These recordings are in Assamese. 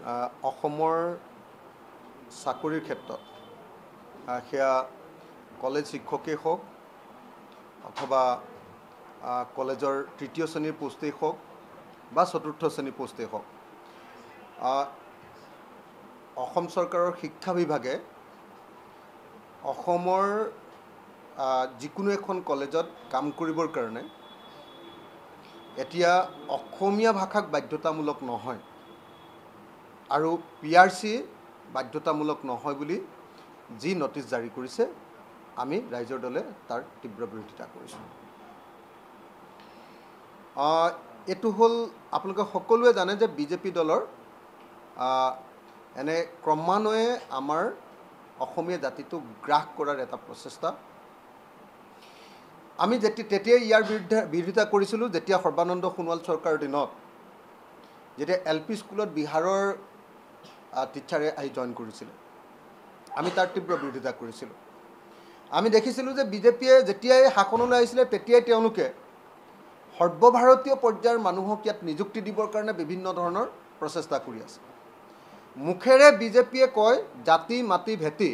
অসমৰ চাকৰিৰ ক্ষেত্ৰত সেয়া কলেজ শিক্ষকেই হওক অথবা কলেজৰ তৃতীয় শ্ৰেণীৰ পোষ্টেই হওক বা চতুৰ্থ শ্ৰেণীৰ পোষ্টেই হওক অসম চৰকাৰৰ শিক্ষা বিভাগে অসমৰ যিকোনো এখন কলেজত কাম কৰিবৰ কাৰণে এতিয়া অসমীয়া ভাষাক বাধ্যতামূলক নহয় আৰু PRC বাধ্যতামূলক নহয় বুলি যি নটিচ জাৰি কৰিছে আমি ৰাইজৰ দলে তাৰ তীব্ৰ বিৰোধিতা কৰিছোঁ। এইটো হ'ল আপোনালোকে সকলোৱে জানে যে বিজেপি দলৰ এনে ক্ৰমান্বয়ে আমাৰ অসমীয়া জাতিটোক গ্ৰাস কৰাৰ এটা প্ৰচেষ্টা। আমি তেতিয়াই ইয়াৰ বিৰোধিতা কৰিছিলোঁ যেতিয়া সৰ্বানন্দ সোণোৱাল চৰকাৰৰ দিনত যেতিয়া LP স্কুলত বিহাৰৰ টিচাৰে আহি জইন কৰিছিলে আমি তাৰ তীব্ৰ বিৰোধিতা কৰিছিলোঁ। আমি দেখিছিলোঁ যে বিজেপিয়ে যেতিয়াই শাসনলৈ আহিছিলে তেতিয়াই তেওঁলোকে সৰ্বভাৰতীয় পৰ্যায়ৰ মানুহক ইয়াত নিযুক্তি দিবৰ কাৰণে বিভিন্ন ধৰণৰ প্ৰচেষ্টা কৰি আছে। মুখেৰে বিজেপিয়ে কয় জাতি মাটি ভেটি,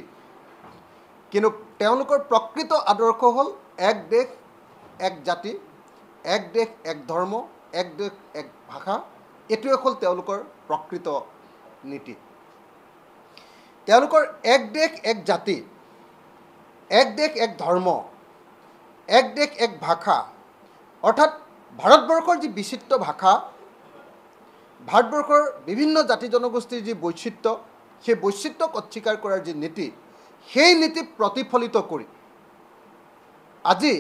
কিন্তু তেওঁলোকৰ প্ৰকৃত আদৰ্শ হ'ল এক দেশ এক জাতি, এক দেশ এক ধৰ্ম, এক দেশ এক ভাষা। এইটোৱে হ'ল তেওঁলোকৰ প্ৰকৃত নীতি। তেওঁলোকৰ এক দেশ এক জাতি, এক দেশ এক ধৰ্ম, এক দেশ এক ভাষা, অৰ্থাৎ ভাৰতবৰ্ষৰ যি বিচিত্ৰ ভাষা, ভাৰতবৰ্ষৰ বিভিন্ন জাতি জনগোষ্ঠীৰ যি বৈচিত্ৰ্য, সেই বৈচিত্ৰ্যক অস্বীকাৰ কৰাৰ যি নীতি, সেই নীতি প্ৰতিফলিত কৰি আজি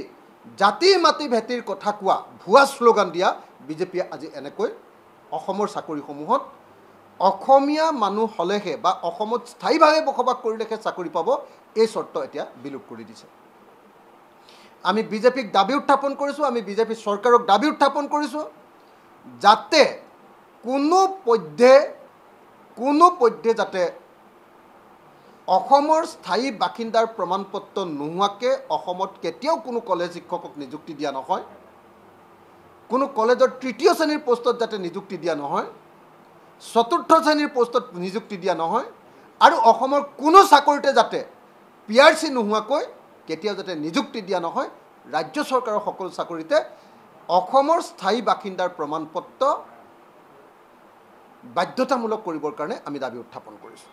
জাতি মাটি ভেটিৰ কথা কোৱা ভুৱা শ্লোগান দিয়া বিজেপিয়ে আজি এনেকৈ অসমৰ চাকৰিসমূহত অসমীয়া মানুহ হ'লেহে বা অসমত স্থায়ীভাৱে বসবাস কৰিলেহে চাকৰি পাব, এই চৰ্ত এতিয়া বিলোপ কৰি দিছে। আমি বিজেপিক দাবী উত্থাপন কৰিছোঁ, আমি বিজেপি চৰকাৰক দাবী উত্থাপন কৰিছোঁ যাতে কোনো পধ্যে যাতে অসমৰ স্থায়ী বাসিন্দাৰ প্ৰমাণপত্ৰ নোহোৱাকৈ অসমত কেতিয়াও কোনো কলেজ শিক্ষকক নিযুক্তি দিয়া নহয়, কোনো কলেজৰ তৃতীয় শ্ৰেণীৰ পোষ্টত যাতে নিযুক্তি দিয়া নহয়, চতুৰ্থ শ্ৰেণীৰ পোষ্টত নিযুক্তি দিয়া নহয়, আৰু অসমৰ কোনো চাকৰিতে যাতে PRC নোহোৱাকৈ কেতিয়াও যাতে নিযুক্তি দিয়া নহয়। ৰাজ্য চৰকাৰৰ সকলো চাকৰিতে অসমৰ স্থায়ী বাসিন্দাৰ প্ৰমাণপত্ৰ বাধ্যতামূলক কৰিবৰ কাৰণে আমি দাবী উত্থাপন কৰিছোঁ।